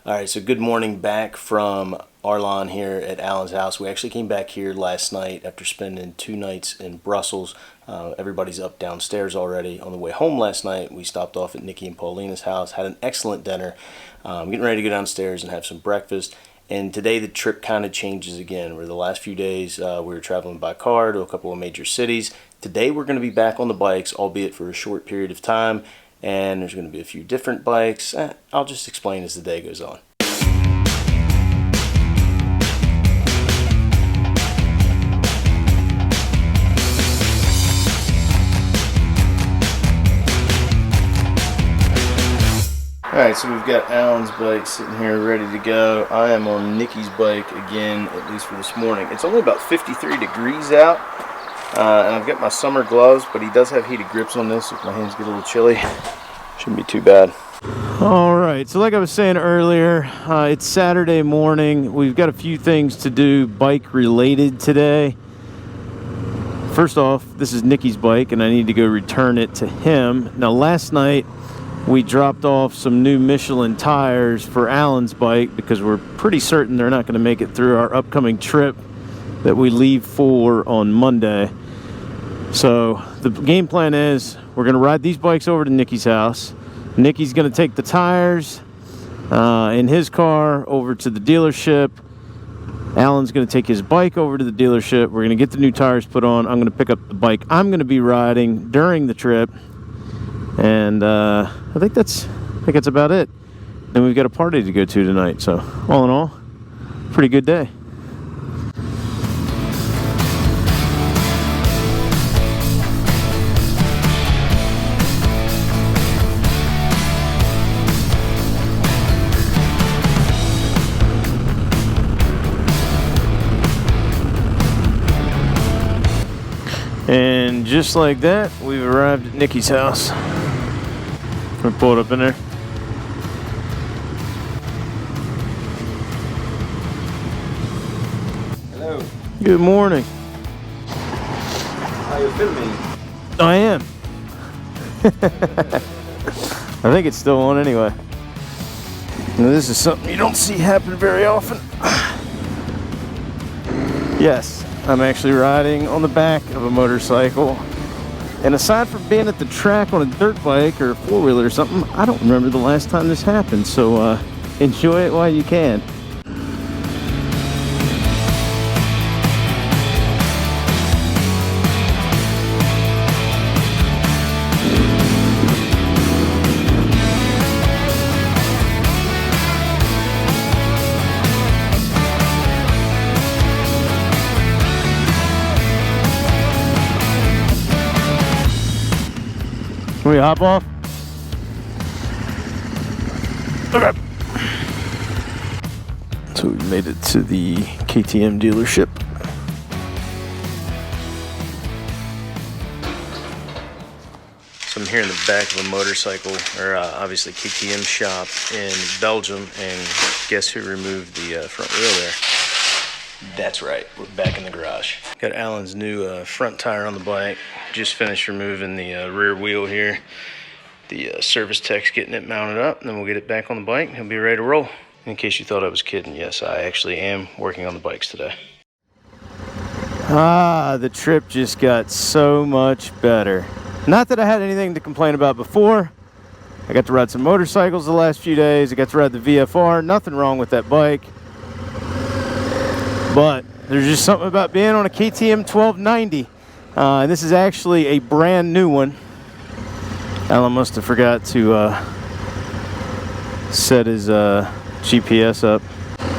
All right, so good morning back from Arlon here at Alan's house. We actually came back here last night after spending 2 nights in Brussels. Everybody's up downstairs already. On the way home last night, we stopped off at Nicky and Paulina's house, had an excellent dinner, getting ready to go downstairs and have some breakfast. And today the trip kind of changes again. Where the last few days we were traveling by car to a couple of major cities. Today we're going to be back on the bikes, albeit for a short period of time. And there's going to be a few different bikes. I'll just explain as the day goes on. Alright, so we've got Alan's bike sitting here ready to go. I am on Nicky's bike again, at least for this morning. It's only about 53 degrees out, and I've got my summer gloves, but he does have heated grips on this if my hands get a little chilly. Shouldn't be too bad. Alright, so like I was saying earlier, it's Saturday morning. We've got a few things to do bike related today. First off, this is Nicky's bike, and I need to go return it to him. Now, last night, we dropped off some new Michelin tires for Alan's bike because we're pretty certain they're not going to make it through our upcoming trip that we leave for on Monday. So the game plan is we're going to ride these bikes over to Nicky's house. Nicky's going to take the tires in his car over to the dealership. Alan's going to take his bike over to the dealership. We're going to get the new tires put on. I'm going to pick up the bike I'm going to be riding during the trip. And I think that's about it. And we've got a party to go to tonight. So all in all, pretty good day. And just like that, we've arrived at Nicky's house. We pulled up in there. Hello. Good morning. Are you filming? I am. I think it's still on anyway. Now, this is something you don't see happen very often. Yes, I'm actually riding on the back of a motorcycle. And aside from being at the track on a dirt bike or a four-wheeler or something, I don't remember the last time this happened. So enjoy it while you can. Can we hop off? Okay. So we made it to the KTM dealership. So I'm here in the back of a motorcycle, or obviously KTM shop in Belgium, and guess who removed the front wheel there? That's right, we're back in the garage. Got Alan's new front tire on the bike. Just finished removing the rear wheel here. The service tech's getting it mounted up, and then we'll get it back on the bike and he'll be ready to roll. In case you thought I was kidding, yes, I actually am working on the bikes today. The trip just got so much better. Not that I had anything to complain about before. I got to ride some motorcycles the last few days. I got to ride the VFR. Nothing wrong with that bike. But there's just something about being on a KTM 1290. And this is actually a brand new one. Alan must have forgot to set his GPS up.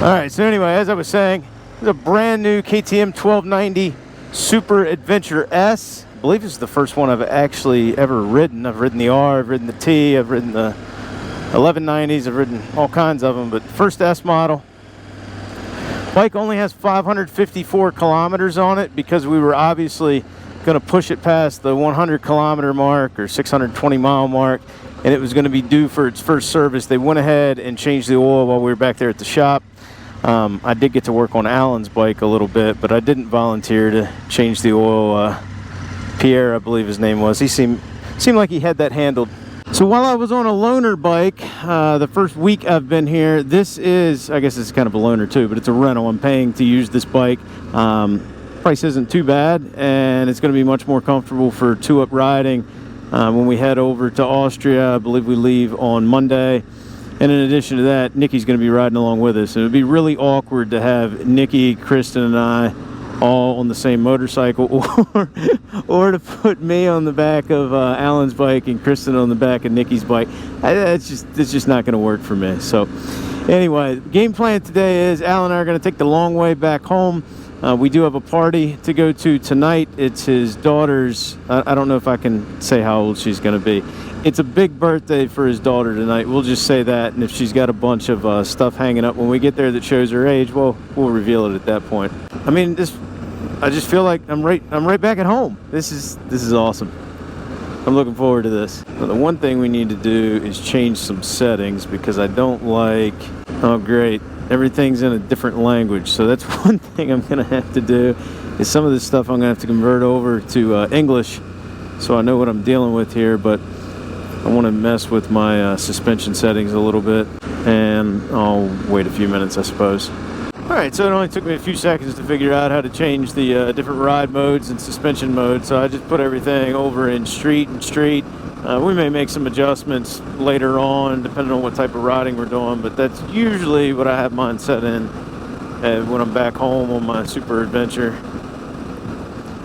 Alright, so anyway, as I was saying, it's a brand new KTM 1290 Super Adventure S. I believe this is the first one I've actually ever ridden. I've ridden the R, I've ridden the T, I've ridden the 1190s, I've ridden all kinds of them, but first S model. Bike only has 554 kilometers on it because we were obviously going to push it past the 100 kilometer mark or 620 mile mark, and it was going to be due for its first service. They went ahead and changed the oil while we were back there at the shop. I did get to work on Alan's bike a little bit, but I didn't volunteer to change the oil. Pierre, I believe his name was. He seemed like he had that handled. So while I was on a loaner bike, the first week I've been here, this is, I guess it's kind of a loaner too, but it's a rental. I'm paying to use this bike. Price isn't too bad, and it's going to be much more comfortable for two-up riding when we head over to Austria. I believe we leave on Monday. And in addition to that, Nicky's going to be riding along with us. And it would be really awkward to have Nicky, Kristen, and I all on the same motorcycle, or to put me on the back of Alan's bike and Kristen on the back of Nicky's bike. It's just not going to work for me. So anyway, game plan today is Alan and I are going to take the long way back home. We do have a party to go to tonight. It's his daughter's, I don't know if I can say how old she's going to be. It's a big birthday for his daughter tonight. We'll just say that. And if she's got a bunch of stuff hanging up when we get there that shows her age, well, we'll reveal it at that point. I mean, I just feel like I'm right back at home. This is awesome. I'm looking forward to this. Now, the one thing we need to do is change some settings because I don't like, oh great, everything's in a different language. So that's one thing I'm gonna have to do, is some of this stuff I'm gonna have to convert over to English so I know what I'm dealing with here. But I want to mess with my suspension settings a little bit, and I'll wait a few minutes, I suppose. Alright, so it only took me a few seconds to figure out how to change the different ride modes and suspension modes. So I just put everything over in street and street. We may make some adjustments later on depending on what type of riding we're doing, but that's usually what I have mine set in when I'm back home on my super adventure.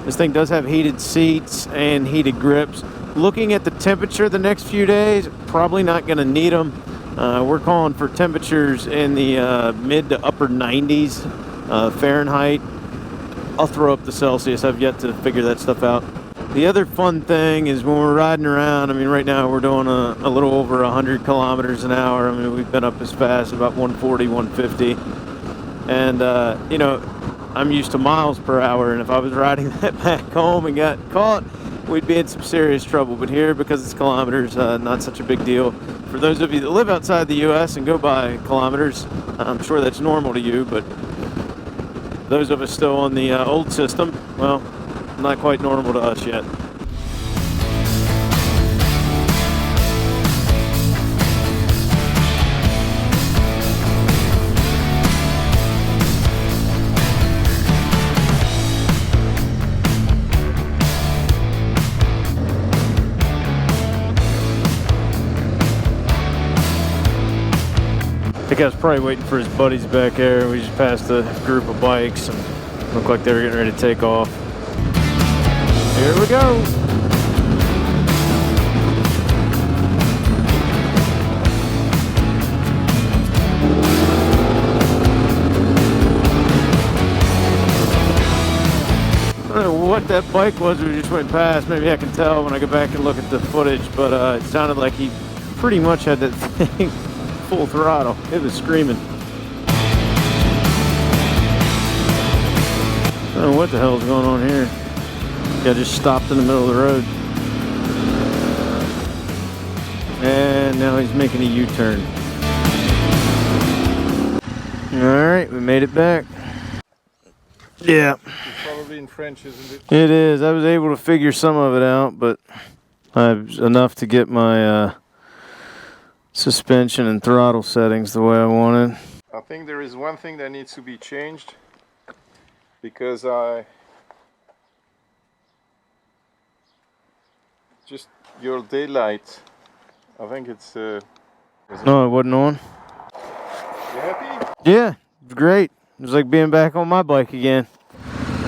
This thing does have heated seats and heated grips. Looking at the temperature the next few days, probably not going to need them. We're calling for temperatures in the mid to upper 90s Fahrenheit. I'll throw up the Celsius. I've yet to figure that stuff out. The other fun thing is when we're riding around, I mean, right now we're doing a little over 100 kilometers an hour. I mean, we've been up as fast, about 140, 150. And, you know, I'm used to miles per hour, and if I was riding that back home and got caught, we'd be in some serious trouble. But here, because it's kilometers, not such a big deal. For those of you that live outside the U.S. and go by kilometers, I'm sure that's normal to you, but those of us still on the old system, well, not quite normal to us yet. I think I was probably waiting for his buddies back there. We just passed a group of bikes and looked like they were getting ready to take off. Here we go. I don't know what that bike was we just went past. Maybe I can tell when I go back and look at the footage, but it sounded like he pretty much had that thing full throttle. It was screaming. I don't know what the hell's going on here. Guy just stopped in the middle of the road. And now he's making a U-turn. Alright, we made it back. Yeah. It's probably in French, isn't it? It is. I was able to figure some of it out, but I have enough to get my suspension and throttle settings the way I wanted. I think there is one thing that needs to be changed, because just your daylight, I think it's No, it wasn't on. You happy? Yeah, great. It was like being back on my bike again.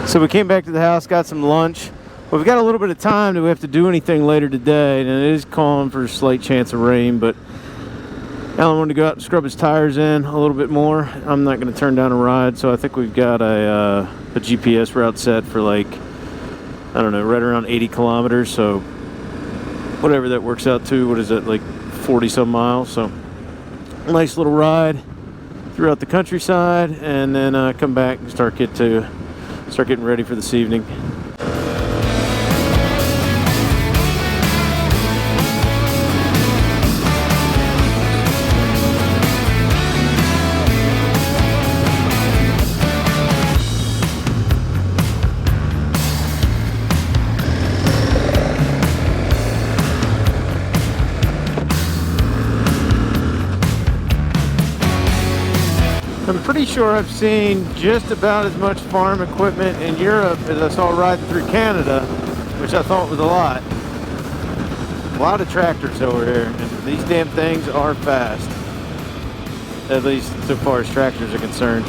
So we came back to the house, got some lunch. We've got a little bit of time. Do we have to do anything later today? And it is calling for a slight chance of rain, but Alan wanted to go out and scrub his tires in a little bit more. I'm not going to turn down a ride, so I think we've got a GPS route set for, like, I don't know, right around 80 kilometers. So whatever that works out to, what is it, like 40 some miles? So nice little ride throughout the countryside, and then come back and start getting ready for this evening. I'm pretty sure I've seen just about as much farm equipment in Europe as I saw riding through Canada, which I thought was a lot. A lot of tractors over here, and these damn things are fast. At least so far as tractors are concerned.